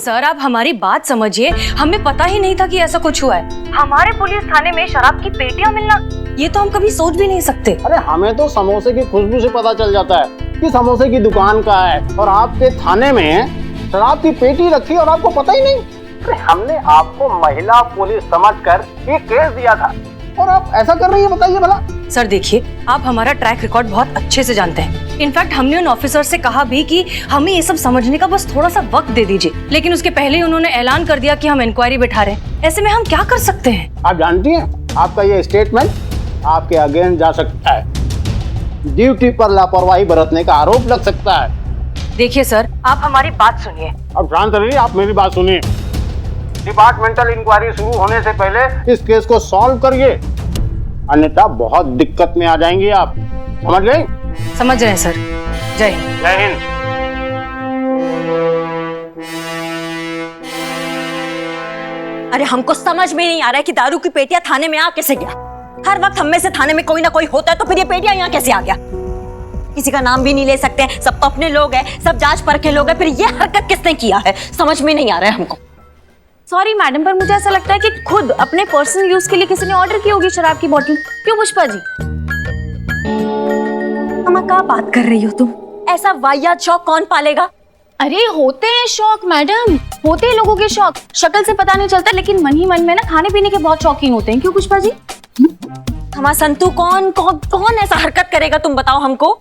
Sir आप हमारी बात समझिए, हमें पता ही नहीं था कि ऐसा कुछ हुआ है। हमारे पुलिस थाने में शराब की पेटियां मिलना, ये तो हम कभी सोच भी नहीं सकते। अरे हमें तो समोसे की खुशबू से पता चल जाता है कि समोसे की दुकान का है, और आपके थाने में शराब की पेटी रखी और आपको पता ही नहीं। अरे हमने आपको महिला पुलिस समझकर ये केस दिया था और आप ऐसा कर रही है, बताइए भला। सर देखिए, आप हमारा ट्रैक रिकॉर्ड बहुत अच्छे से जानते हैं। इनफैक्ट हमने उन ऑफिसर से कहा भी कि हमें ये सब समझने का बस थोड़ा सा वक्त दे दीजिए, लेकिन उसके पहले ही उन्होंने ऐलान कर दिया कि हम इंक्वायरी बैठा रहे हैं। ऐसे में हम क्या कर सकते हैं? आप जानती हैं, आपका ये स्टेटमेंट आपके अगेंस्ट जा सकता है। ड्यूटी पर लापरवाही बरतने का आरोप लग सकता है। देखिए सर, आप हमारी बात सुनिए। अब शांत रहिए, आप मेरी बात सुनिए। डिपार्टमेंटल इंक्वायरी शुरू होने से पहले इस केस को सॉल्व करिए, अन्यथा बहुत दिक्कत में आ जाएंगे आप। समझ गए? समझ रहे हैं सर। जय हिंद। जय हिंद। अरे हमको समझ में नहीं आ रहा है कि दारू की पेटियां थाने में आ कैसे गया। हर वक्त हम में से थाने में कोई ना कोई होता है, तो फिर ये पेटियां यहाँ कैसे आ गया? किसी का नाम भी नहीं ले सकते, सब तो अपने लोग हैं, सब जांच परखे लोग हैं, फिर ये हरकत किसने किया है समझ में नहीं आ रहा है हमको। सॉरी मैडम, पर मुझे ऐसा लगता है कि खुद अपने पर्सनल यूज के लिए किसी ने ऑर्डर की होगी शराब की बोतल। क्यों पुष्पा जी? अम्मा क्या बात कर रही हो तुम? ऐसा वाहियात शौक कौन पालेगा? अरे होते हैं शौक मैडम, होते हैं लोगों के शौक। शक्ल से पता नहीं चलता, लेकिन मन ही मन में ना खाने पीने के बहुत शौकीन होते हैं। क्यों पुष्पा जी? हमारा संतू कौन कौन कौन ऐसा हरकत करेगा, तुम बताओ हमको।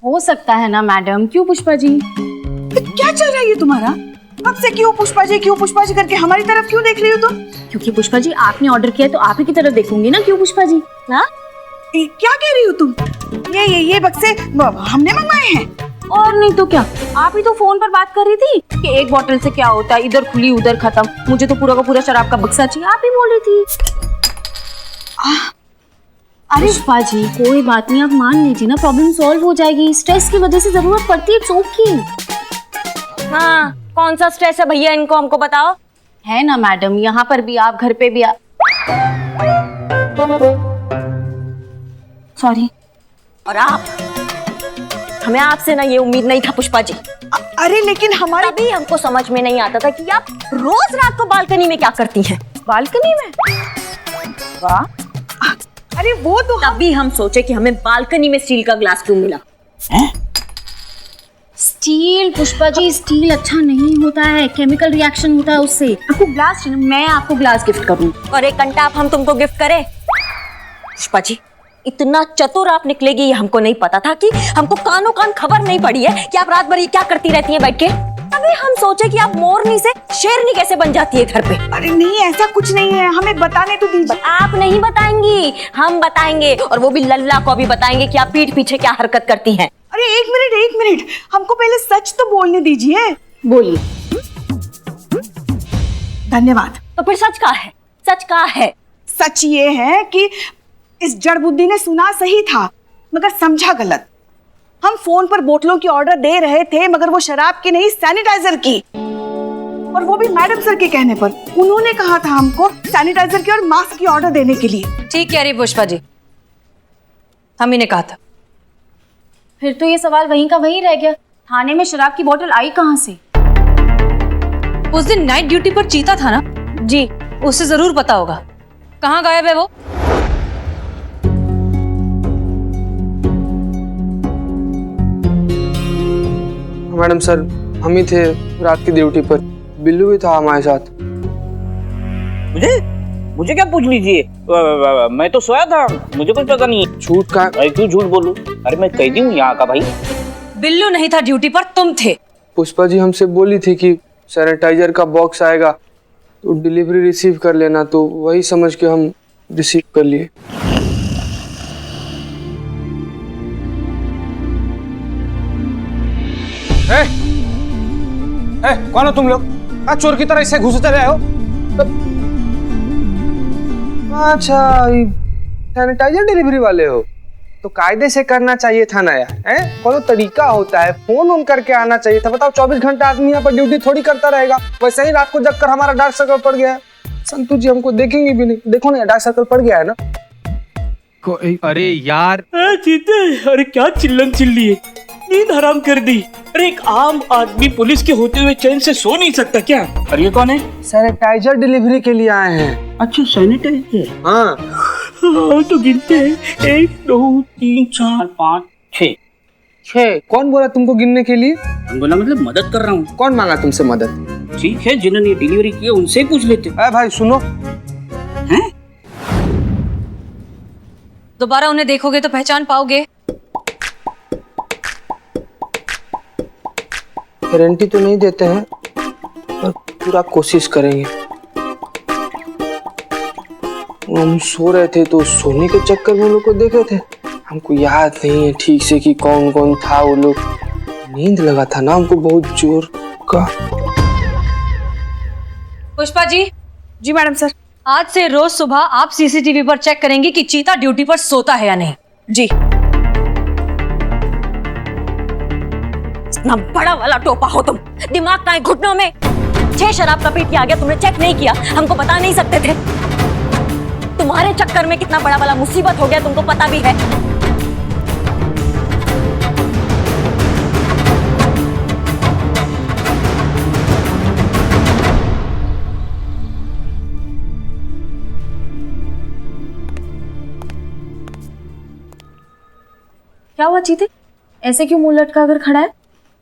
हो सकता है ना मैडम। क्यों पुष्पा जी? क्या चल रहा है ये तुम्हारा? अब से क्यों पुष्पा जी करके हमारी तरफ क्यों देख रही हो तुम? क्योंकि पुष्पा जी आपने ऑर्डर किया तो आप ही की तरफ देखूंगी ना। क्यों पुष्पा जी? हाँ क्या कह रही हो तुम? ये बक्से हमने मंगवाए हैं। और नहीं तो क्या, आप ही तो फोन पर बात कर रही थी कि एक बोतल से क्या होता है, इधर खुली उधर खत्म, मुझे तो पूरा का पूरा शराब का बक्सा चाहिए, आप ही बोल रही थी। अरे पुष्पा जी कोई बात नहीं, आप मान लीजिए ना, प्रॉब्लम सॉल्व हो जाएगी। स्ट्रेस की वजह से जरूरत पड़ती है, इट्स ओके। हाँ, कौन सा स्ट्रेस है भैया, इनको हमको बताओ। है ना मैडम, यहाँ पर भी आप, घर पे भी आप। सॉरी। और आप, हमें आपसे ना ये उम्मीद नहीं था पुष्पा जी। अरे लेकिन हमारे तभी हमको समझ में नहीं आता था कि आप रोज रात को बालकनी में क्या करती हैं। बालकनी में? वाह। अरे वो तो तभी हम सोचे कि हमें बालकनी में स्टील का ग्लास क्यों मिला। स्टील पुष्पा जी, स्टील अच्छा नहीं होता है, केमिकल रिएक्शन होता है उससे। आपको ग्लास, मैं आपको ग्लास गिफ्ट करूं। और एक घंटा आप हम तुमको गिफ्ट करें? पुष्पा जी इतना चतुर आप निकलेगी ये हमको नहीं पता था, कि हमको कानों कान खबर नहीं पड़ी है कि आप रात भर ये क्या करती रहती हैं बैठ के। तभी हम सोचे कि आप मोरनी से शेरनी कैसे बन जाती है घर पे। अरे नहीं, ऐसा कुछ नहीं है, हमें बताने तो दीजिए। आप नहीं बताएंगी, हम बताएंगे, और वो भी लल्ला को भी बताएंगे कि आप पीठ पीछे क्या हरकत करती हैं। अरे एक मिनट, हमको पहले सच तो बोलने दीजिए। बोलिए। धन्यवाद। तो फिर सच का है? सच का है? सच ये है कि इस जड़ बुद्धि ने सुना सही था मगर समझा गलत। हम फोन पर बोतलों की ऑर्डर दे रहे थे, मगर वो शराब की नहीं सैनिटाइजर की, और वो भी मैडम सर के कहने पर। उन्होंने कहा था हमको सैनिटाइजर की और मास्क की ऑर्डर देने के लिए। ठीक कह रही पुष्पा जी, हम ही ने कहा था। फिर तो ये सवाल वहीं का वहीं रह गया, थाने में शराब की बोतल आई कहाँ से? उस दिन नाइट ड्यूटी पर चीता था ना जी, उससे जरूर पता होगा। कहाँ गायब है वो? मैडम सर, हम ही थे रात की ड्यूटी पर, बिल्लू भी था हमारे साथ। मुझे क्या पूछ लीजिए, मैं तो सोया था, मुझे कुछ पता नहीं है। झूठ का? क्यों झूठ बोलूं? अरे मैं कैदी हूँ यहाँ का भाई। बिल्लू नहीं था ड्यूटी पर, तुम थे। पुष्पा जी हमसे बोली थी कि सैनिटाइजर का बॉक्स आएगा तो डिलीवरी रिसीव कर लेना, तो वही समझ के हम रिसीव कर लिए। कौन हो तुम लोग? चोर की तरह इससे घुसते रहे हो? अच्छा, सैनिटाइजर डिलीवरी वाले हो तो कायदे से करना चाहिए था ना यार। कौन तरीका होता है, फोन ऑन करके आना चाहिए था। बताओ 24 घंटा आदमी यहाँ पर ड्यूटी थोड़ी करता रहेगा। वैसे ही रात को जग कर हमारा डार्क सर्कल पड़ गया है। संतू जी हमको देखेंगे भी नहीं। देखो ना डार्क सर्कल पड़ गया है ना। अरे यार चीते, अरे क्या चिल्लन चिल्ली है, नींद हराम कर दी। अरे एक आम आदमी पुलिस के होते हुए चैन से सो नहीं सकता क्या? और ये कौन है? सैनिटाइजर डिलीवरी के लिए आए हैं। अच्छा सैनिटाइजर। हाँ तो गिनते हैं 1 2 3 4 5 6। 6? कौन बोला तुमको गिनने के लिए? बोला मतलब मदद कर रहा हूँ। कौन मांगा तुमसे मदद? ठीक है, जिन्होंने ये डिलीवरी की है उनसे ही पूछ लेते। अरे भाई सुनो, हैं? दोबारा उन्हें देखोगे तो पहचान पाओगे। गारंटी तो नहीं देते हैं पर पूरा कोशिश करेंगे। हम सो रहे थे तो सोने के चक्कर में लोग को देखे थे। हमको याद नहीं है ठीक से कि कौन कौन था वो लोग। नींद लगा था ना हमको बहुत जोर का। पुष्पा जी। जी मैडम सर। आज से रोज सुबह आप सीसीटीवी पर चेक करेंगे कि चीता ड्यूटी पर सोता है या नहीं। जी। इतना बड़ा वाला टोपा हो तुम, दिमाग का है घुटनों में। 6 शराब का पेटी आ गया, तुमने चेक नहीं किया, हमको बता नहीं सकते थे। तुम्हारे चक्कर में कितना बड़ा वाला मुसीबत हो गया तुमको पता भी है। क्या हुआ चीते, ऐसे क्यों मुंह लटका कर खड़ा है?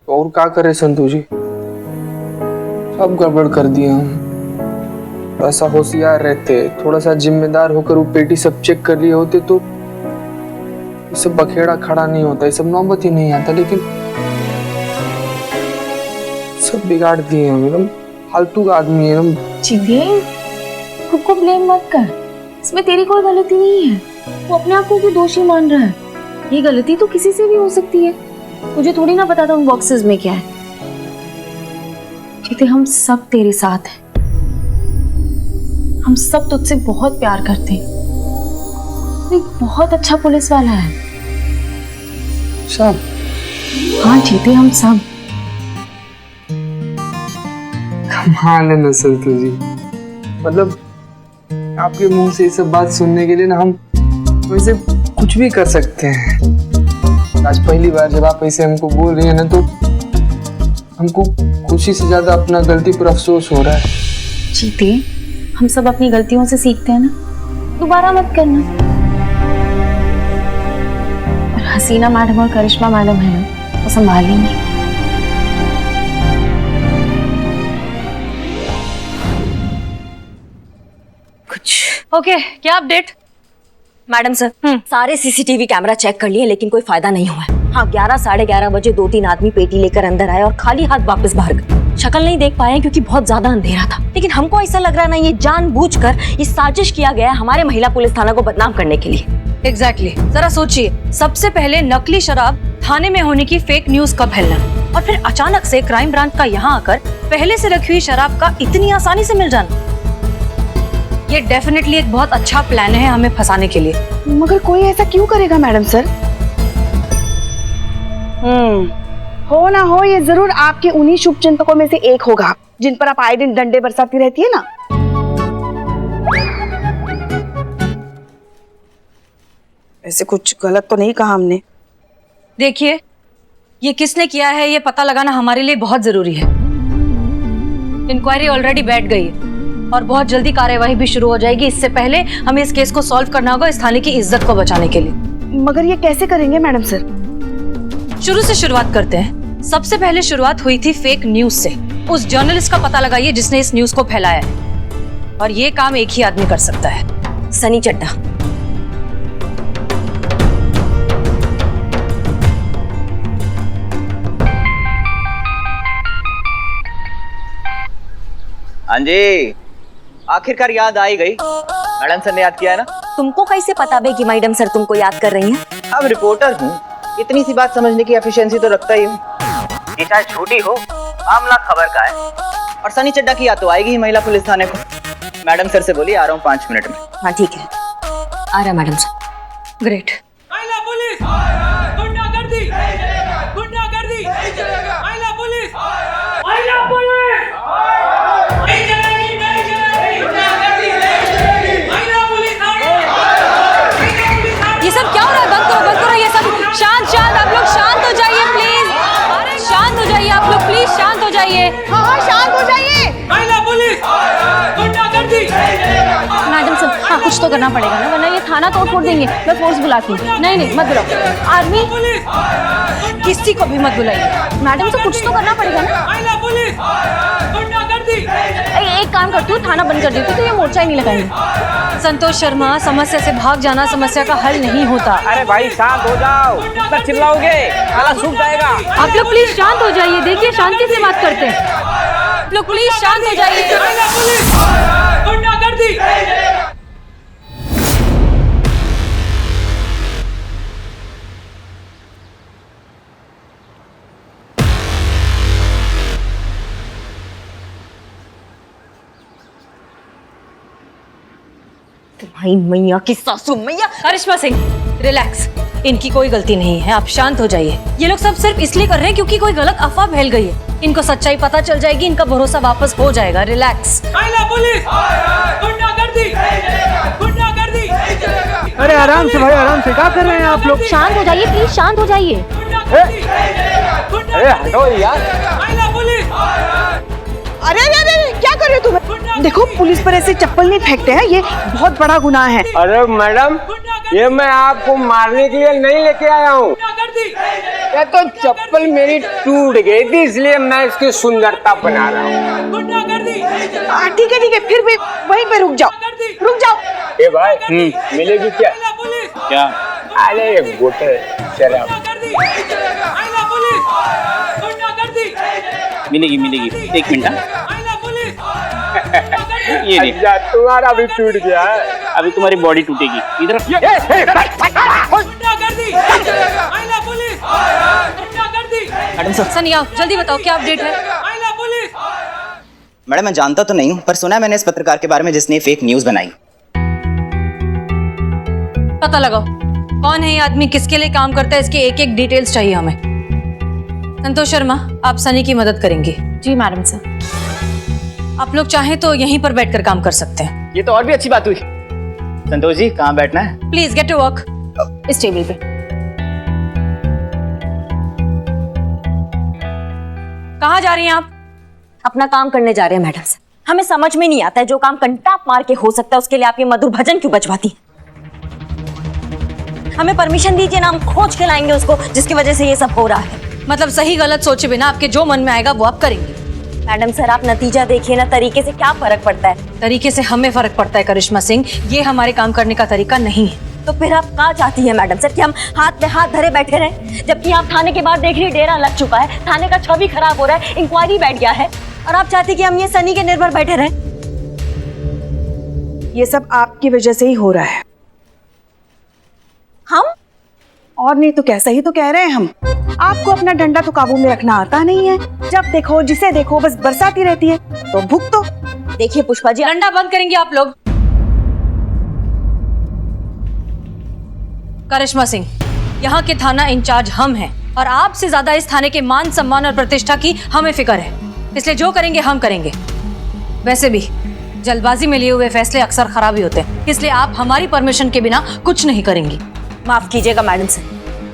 और क्या करे संतू जी, सब गड़बड़ कर दिया हम। ऐसा होशियार रहते, थोड़ा सा जिम्मेदार होकर वो पेटी सब चेक कर लिए होते तो ये सब बखेड़ा खड़ा नहीं होता, ये सब नौबत ही नहीं आता। लेकिन सब बिगाड़ दिए हम, एकदम फालतू का आदमी है हम। चीते, खुद को ब्लेम मत कर, इसमें तेरी कोई गलती नहीं है। वो अपने आप को क्यों दोषी मान रहा है? ये गलती तो किसी से भी हो सकती है। मुझे थोड़ी ना पता था उन बॉक्सेस में क्या है। चीते, हम सब तेरे साथ हैं, हम सब तुझसे बहुत प्यार करते हैं। तू एक बहुत अच्छा पुलिस वाला है। सब? हाँ चीते, हम सब। कमाल है ना संतू जी, मतलब आपके मुंह से ये सब बात सुनने के लिए ना हम वैसे कुछ भी कर सकते हैं। आज पहली बार जब आप ऐसे हमको बोल रही हैं ना तो हमको खुशी से ज्यादा अपना गलती पर अफसोस हो रहा है। चीते, हम सब अपनी गलतियों से सीखते हैं ना, दोबारा मत करना। और हसीना मैडम और करिश्मा मैडम है ना, वो संभाल लेंगी। ओके, क्या अपडेट? मैडम सर, सारे सीसीटीवी कैमरा चेक कर लिए लेकिन कोई फायदा नहीं हुआ। हाँ, 11 साढ़े 11 बजे 2-3 आदमी पेटी लेकर अंदर आए और खाली हाथ वापस बाहर गए। शक्ल नहीं देख पाए क्योंकि बहुत ज्यादा अंधेरा था, लेकिन हमको ऐसा लग रहा है ना ये जानबूझकर ये साजिश किया गया है हमारे महिला पुलिस थाना को बदनाम करने के लिए। एग्जैक्टली। जरा सोचिए, सबसे पहले नकली शराब थाने में होने की फेक न्यूज का फैलना और फिर अचानक से क्राइम ब्रांच का यहाँ आकर पहले से रखी हुई शराब का इतनी आसानी से मिल जाना। ये डेफिनेटली एक बहुत अच्छा प्लान है हमें फंसाने के लिए। मगर कोई ऐसा क्यों करेगा मैडम सर? हो ना हो, ये जरूर आपके उन्हीं शुभचिंतकों में से एक होगा जिन पर आप आए दिन डंडे बरसाती रहती है ना। ऐसे कुछ गलत तो नहीं कहा हमने? देखिए, ये किसने किया है ये पता लगाना हमारे लिए बहुत जरूरी है। इंक्वायरी ऑलरेडी बैठ गई है और बहुत जल्दी कार्यवाही भी शुरू हो जाएगी। इससे पहले हमें इस केस को सॉल्व करना होगा इस थाने की इज्जत को बचाने के लिए। मगर ये कैसे करेंगे मैडम सर? शुरू से शुरुआत करते हैं। सबसे पहले शुरुआत हुई थी फेक न्यूज से। उस जर्नलिस्ट का पता लगाइए जिसने इस न्यूज को फैलाया है, और ये काम एक ही आदमी कर सकता है, सनी चड्ढा। हाँ जी, आखिरकार याद आई गई। मैडम सर ने याद किया है ना। तुमको कैसे पता बे कि मैडम सर तुमको याद कर रही हैं? अब रिपोर्टर हूँ, इतनी सी बात समझने की एफिशिएंसी तो रखता ही हूँ। ये चाहे झूठी हो, मामला खबर का है। और सनी चड्ढा की याद तो आएगी ही महिला पुलिस थाने को। मैडम सर से बोलिए आ रहा हूँ 5 मिनट में। हाँ ठीक है, आ रहा मैडम सर। ग्रेट। महिला पुलिस गुंडागर्दी, गुंडागर्दी, महिला पुलिस, महिला पुलिस नहीं चलेगी, नहीं चलेगी, गुंडागर्दी नहीं चलेगी, महिला पुलिस ये सब क्या हो रहा है? बंद करो, बंद करो ये सब। शांत शांत, आप लोग शांत हो जाइए प्लीज। तो करना पड़ेगा ना, वरना ये थाना तोड़ फोड़ देंगे। मैं फोर्स बुलाती हूँ। नहीं मत बुलाओ। आर्मी किसी को भी मत बुलाइए। मैडम से कुछ तो करना पड़ेगा ना। महिला पुलिस गुंडागर्दी। एक काम करती हूँ, थाना बंद कर देती हूँ तो ये मोर्चा ही नहीं लगाएंगे। संतोष शर्मा, समस्या से भाग जाना समस्या का हल नहीं होता। अरे भाई शांत हो जाओ, इतना चिल्लाओगे ताला सूख जाएगा। आप लोग प्लीज शांत हो जाइए। देखिए शांति से बात करते हैं। आप लोग प्लीज शांत हो जाइए। महिला पुलिस गुंडागर्दी। तुम्हारी मैया की सासू मैया। करिश्मा सिंह, रिलैक्स। इनकी कोई गलती नहीं है, आप शांत हो जाइए। ये लोग सब सिर्फ इसलिए कर रहे हैं क्योंकि कोई गलत अफवाह फैल गई है। इनको सच्चाई पता चल जाएगी, इनका भरोसा वापस हो जाएगा। रिलैक्स। महिला पुलिस गुंडागर्दी। गुंडागर्दी। अरे आराम से भाई, आराम से। क्या कर रहे हैं आप लोग? शांत हो जाइए प्लीज, शांत हो जाइए। अरे हटो यार। महिला पुलिस। अरे अरे अरे क्या कर रहे हो तुम? देखो पुलिस पर ऐसे चप्पल नहीं फेंकते हैं, ये बहुत बड़ा गुनाह है। अरे मैडम, ये मैं आपको मारने के लिए नहीं लेके आया हूँ। ये तो चप्पल मेरी टूट गई थी, इसलिए मैं इसकी सुंदरता बना रहा हूँ। ठीक है फिर भी वहीं पे रुक जाओ, रुक जाओ। ए भाई, मिलेगी क्या? क्या? अरे गोटे शराब मिलेगी मिलेगी। एक मिनट। ये देख, अच्छा, तुम्हारा भी टूट गया है। अभी तुम्हारी बॉडी टूटेगी। इधर मैडम सर। सनी आओ, जल्दी बताओ क्या अपडेट है। मैडम मैं जानता तो नहीं हूँ, पर सुना है मैंने इस पत्रकार के बारे में जिसने फेक न्यूज बनाई। पता लगाओ कौन है ये आदमी, किसके लिए काम करता है, इसके एक एक डिटेल्स चाहिए हमें। संतोष शर्मा, आप सनी की मदद करेंगे। जी मैडम सर। आप लोग चाहें तो यहीं पर बैठकर काम कर सकते हैं। ये तो और भी अच्छी बात हुई। संतोष जी, कहाँ बैठना है? Please get to work. इस टेबल पे। कहाँ जा रही हैं आप? अपना काम करने जा रहे हैं मैडम सर। हमें समझ में नहीं आता है, जो काम कंटाप मार के हो सकता है उसके लिए आप ये मधुर भजन क्यों बजवाती हैं? हमें परमिशन दीजिए ना, हम खोज के लाएंगे उसको जिसकी वजह से ये सब हो रहा है। मतलब सही गलत सोचे बिना आपके जो मन में आएगा वो आप करेंगे। मैडम सर आप नतीजा देखिए ना, तरीके से क्या फर्क पड़ता है। तरीके से हमें फर्क पड़ता है करिश्मा सिंह, ये हमारे काम करने का तरीका नहीं है। तो फिर आप क्या चाहती है मैडम सर, कि हम हाथ में हाथ धरे बैठे रहे? जबकि आप थाने के बाहर देख रही डेरा लग चुका है, थाने का छवि खराब हो रहा है, इंक्वायरी बैठ गया है, और आप चाहती कि हम ये सनी के निर्भर बैठे रहे? ये सब आपकी वजह से ही हो रहा है। हम? और नहीं तो क्या, सही तो कह रहे हैं हम। आपको अपना डंडा तो काबू में रखना आता नहीं है। जब देखो जिसे देखो बस बरसाती रहती है, तो भुगतो। देखिए पुष्पा जी, डंडा बंद करेंगे आप लोग। करिश्मा सिंह, यहाँ के थाना इंचार्ज हम हैं और आपसे ज्यादा इस थाने के मान सम्मान और प्रतिष्ठा की हमें फिक्र है, इसलिए जो करेंगे हम करेंगे। वैसे भी जल्दबाजी में लिए हुए फैसले अक्सर खराब ही होते हैं, इसलिए आप हमारी परमिशन के बिना कुछ नहीं करेंगी। माफ कीजिएगा मैडम सर,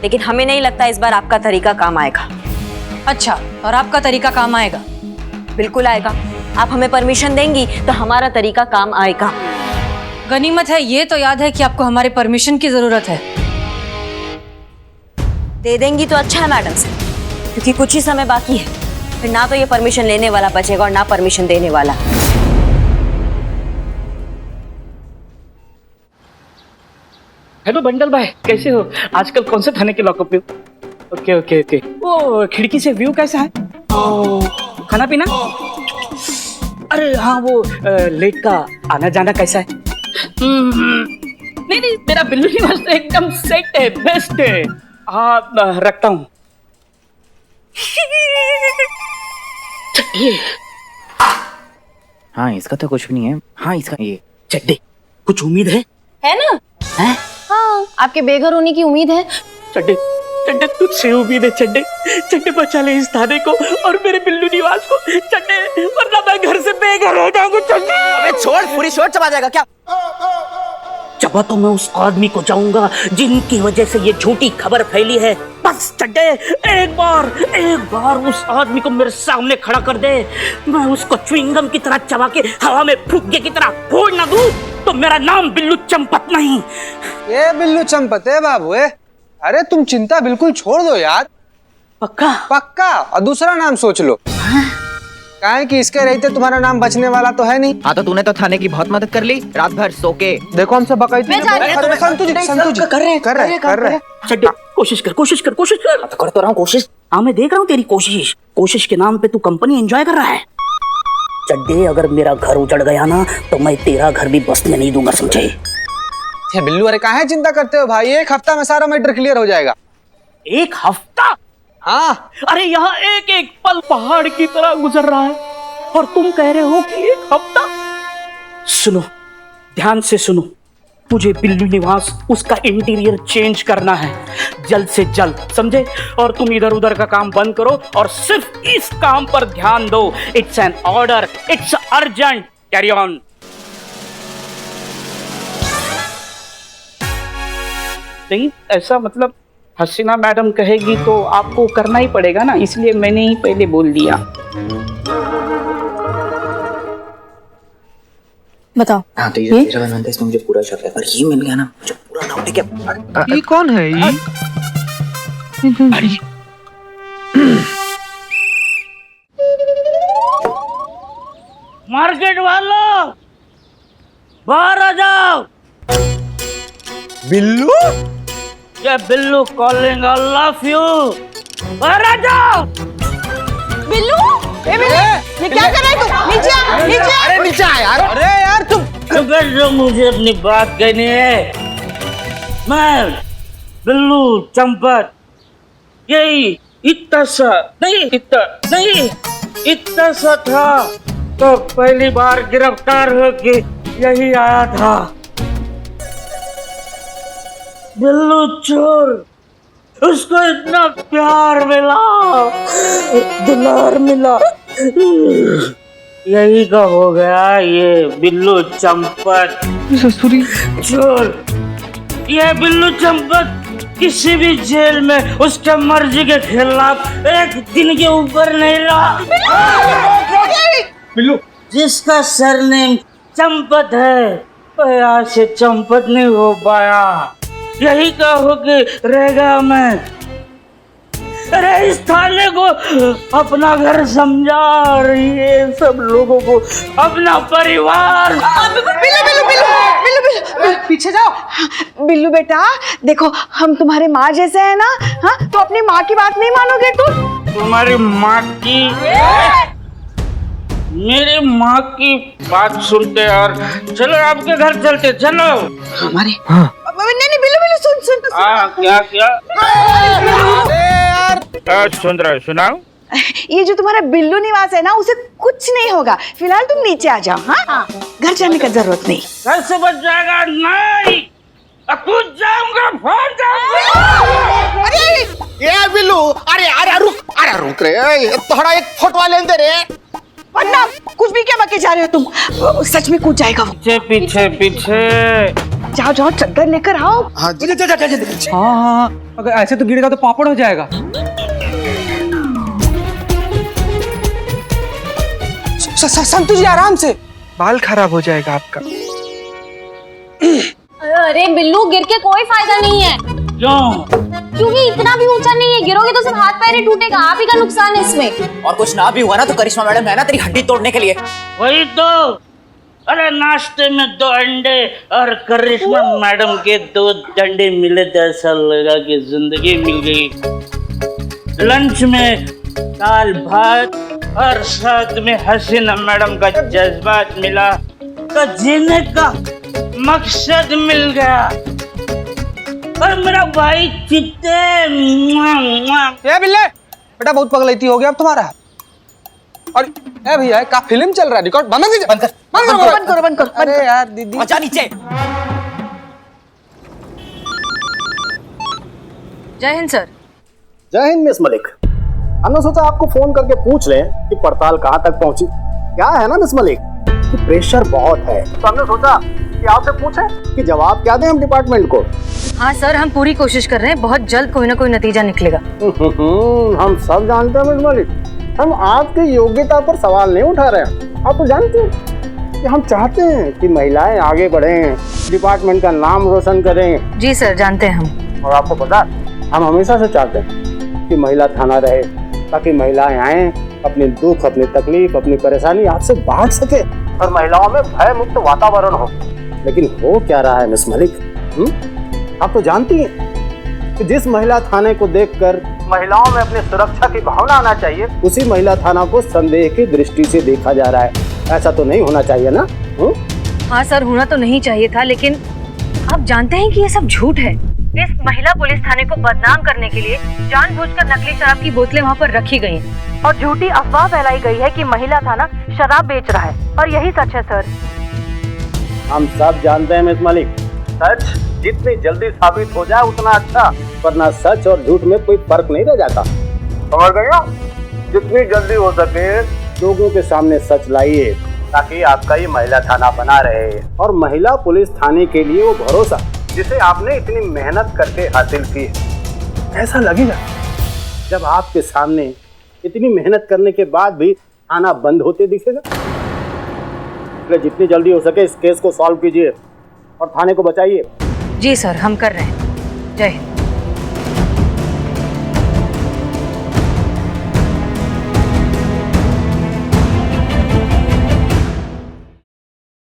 लेकिन हमें नहीं लगता इस बार आपका तरीका काम आएगा। अच्छा, और आपका तरीका काम आएगा? बिल्कुल आएगा। आप हमें परमिशन देंगी तो हमारा तरीका काम आएगा। गनीमत है ये तो याद है कि आपको हमारे परमिशन की जरूरत है। दे देंगी तो अच्छा है मैडम सर, क्योंकि कुछ ही समय बाकी है, फिर ना तो ये परमिशन लेने वाला बचेगा और ना परमिशन देने वाला। हेलो बंडल भाई, कैसे हो? आजकल कौन से थाने के लॉकअप पे हो? Okay okay okay. वो खिड़की से व्यू कैसा है? खाना पीना? अरे हाँ, वो लेक का आना जाना कैसा है? नहीं नहीं, मेरा बिल्लू निवास तो एकदम सेट है, बेस्ट है। हाँ रखता हूँ। हाँ इसका तो कुछ भी नहीं है। हाँ इसका ये चड्डे, कुछ उम्मीद है? है ना? है? हाँ, आपके बेघर होने की उम्मीद है। चड्डे चड्डे, तुझसे उम्मीद है चड्डे। चड्डे बचा ले इस थाने को और मेरे बिल्लू निवास को चड्डे, वरना मैं घर से बेघर हो जाऊंगा चड्डे। अबे छोड़, पूरी शोर चबा जाएगा क्या? चबा तो मैं उस आदमी को जाऊंगा जिनकी वजह से ये झूठी खबर फैली है। बस चड्डे, एक बार उस आदमी को मेरे सामने खड़ा कर दे, मैं उसको च्युइंगम की तरह चबा के हवा में फुग्गे की तरह फोड़ ना दूं। तो मेरा नाम बिल्लू चंपत नहीं। ये बिल्लू चंपत है बाबू है। अरे तुम चिंता बिल्कुल छोड़ दो यार। पक्का? पक्का। और दूसरा नाम सोच लो। काहे कि इसके रहते तुम्हारा नाम बचने वाला तो है नहीं। हाँ तो तूने तो थाने की बहुत मदद कर ली, रात भर सो के। देखो हमसे बकैती संतु जी कर रहे हैं। चड्डे कोशिश कर। कर तो रहा हूँ कोशिश। हाँ मैं देख रहा हूँ तेरी कोशिश के नाम पे तू कंपनी एंजॉय कर रहा है। चड्डे अगर मेरा घर उजड़ गया ना तो मैं तेरा घर भी बसने नहीं दूंगा, समझे? ये बिल्लू, अरे काहे चिंता करते हो भाई, 1 हफ्ता में सारा मैटर क्लियर हो जाएगा। 1 हफ्ता? हाँ। अरे यहाँ एक एक पल पहाड़ की तरह गुजर रहा है और तुम कह रहे हो कि 1 हफ्ता? सुनो, ध्यान से सुनो, मुझे बिल्लू निवास उसका इंटीरियर चेंज करना है जल्द से जल्द, समझे? और तुम इधर उधर का काम बंद करो और सिर्फ इस काम पर ध्यान दो। It's an order, it's urgent, carry on. नहीं ऐसा मतलब हसीना मैडम कहेगी तो आपको करना ही पड़ेगा ना, इसलिए मैंने ही पहले बोल दिया। बताओ। हाँ तो ये तेरा बनवाते इसमें मुझे पूरा शक है, पर ये मिल गया ना मुझे पूरा डाउट है कि ये कौन है ये? मार्केट वालों बाहर आ जाओ। बिल्लू? ये Billu calling, I love you. बाहर आ जाओ। बिल्लू, ये क्या कर रहा है तू? नीचे आ, नीचे आ। अरे नीचे आ यार। अरे यार तुम जो मुझे अपनी बात कहनी है, मैं बिल्लू चंपत, यही इतना सा था तो पहली बार गिरफ्तार होके यही आया था। बिल्लू चोर, उसको इतना प्यार मिला, दुलार मिला, यही का हो गया ये बिल्लू चंपत चोर। ये बिल्लू चंपत किसी भी जेल में उसके मर्जी के खिलाफ एक दिन के ऊपर नहीं रहा। बिल्लू जिसका सरनेम चंपत है वो यहाँ से चंपत नहीं हो पाया, यही का होके रहेगा। मैं अरे इस थाने को अपना घर समझा और ये सब लोगों को अपना परिवार। बिल्लू, पीछे जाओ। बिल्लू बेटा देखो, हम तुम्हारे माँ जैसे हैं ना, हाँ? तो अपनी माँ की बात नहीं मानोगे तुम? तुम्हारी माँ की, मेरी माँ की बात सुनते और चलो आपके घर चलते, चलो। हमारे नहीं बिल्लू सुन। क्या सुन रहे हो? सुनाओ। ये जो तुम्हारा बिल्लू निवास है ना, उसे कुछ नहीं होगा। फिलहाल तुम नीचे आ जाओ। हाँ, घर जाने का जरूरत नहीं। घर से बच जाएगा नहीं, कूद जाऊंगा, फाड़ जाऊंगा। ये बिल्लू, अरे रुक रे, थोड़ा एक फोटो लेने दे रे। वरना कुछ भी क्या बके जा रहे हो तुम? सच में कूद जाएगा वो। पीछे जाओ चद्दर लेकर आओ। हाँ हाँ, अगर ऐसे तो गिरेगा तो पापड़ हो जाएगा। संतु जी आराम से, बाल खराब हो जाएगा आपका। अरे बिल्लू, गिर के कोई फायदा नहीं है। क्यों? क्योंकि इतना भी ऊंचा नहीं है, गिरोगे तो सिर्फ हाथ पैर ही टूटेगा, आप ही का नुकसान है इसमें। और कुछ ना भी हुआ ना तो करिश्मा मैडम है ना तेरी हड्डी तोड़ने के लिए। वही तो, अरे नाश्ते में 2 अंडे और करिश्मा मैडम के 2 डंडे मिले तो ऐसा लगा कि जिंदगी मिल गई। लंच में दाल भात और साथ में हसीना मैडम का जज्बात मिला तो जीने का मकसद मिल गया। और मेरा भाई चित्ते ये बिल्ले बेटा बहुत पगलैती हो गया अब तुम्हारा। और ए भैया का फिल्म चल रहा है, रिकॉर्ड बंद करो। अरे यार दीदी जा नीचे। जय हिंद सर। जय हिंद मिस मलिक। हमने सोचा आपको फोन करके पूछ लें कि पड़ताल कहाँ तक पहुंची। क्या है ना मिस मलिक कि प्रेशर बहुत है, तो हमने सोचा कि आपसे पूछें कि जवाब क्या दें हम डिपार्टमेंट को। हाँ सर, हम पूरी कोशिश कर रहे हैं, बहुत जल्द कोई ना कोई नतीजा निकलेगा। हम सब जानते हैं मिस मलिक, हम आपकी योग्यता पर सवाल नहीं उठा रहे हैं, आप तो जानते हैं। कि हम चाहते हैं कि महिलाएं आगे बढ़ें, डिपार्टमेंट का नाम रोशन करें। जी सर, जानते हैं हम। और आपको पता है, हम हमेशा से चाहते हैं कि महिला थाना रहे, ताकि महिलाएं आएं, अपने दुख, अपनी तकलीफ, अपनी परेशानी आपसे बांट सके और महिलाओं में भय मुक्त वातावरण हो। लेकिन हो क्या रहा है मिस मलिक? आप तो जानती हैं कि जिस महिला थाने को देखकर महिलाओं में अपनी सुरक्षा की भावना आना चाहिए, उसी महिला थाना को संदेह की दृष्टि से देखा जा रहा है। ऐसा तो नहीं होना चाहिए ना? हाँ सर, होना तो नहीं चाहिए था, लेकिन आप जानते हैं कि ये सब झूठ है। इस महिला पुलिस थाने को बदनाम करने के लिए जानबूझकर नकली शराब की बोतलें वहाँ पर रखी गई हैं और झूठी अफवाह फैलाई गई है कि महिला थाना शराब बेच रहा है, और यही सच है सर। हम सब जानते हैं मिस मलिक, सच जितनी जल्दी साबित हो जाए उतना अच्छा, वरना सच और झूठ में कोई फर्क नहीं रह जाता। समझ गए हो? जितनी जल्दी हो सके लोगों के सामने सच लाइए, ताकि आपका ये महिला थाना बना रहे और महिला पुलिस थाने के लिए वो भरोसा जिसे आपने इतनी मेहनत करके हासिल की है, ऐसा लगेगा जब आपके सामने इतनी मेहनत करने के बाद भी थाना बंद होते दिखेगा। इसलिए जितनी जल्दी हो सके इस केस को सॉल्व कीजिए और थाने को बचाइए। जी सर, हम कर रहे हैं। जय हिंद।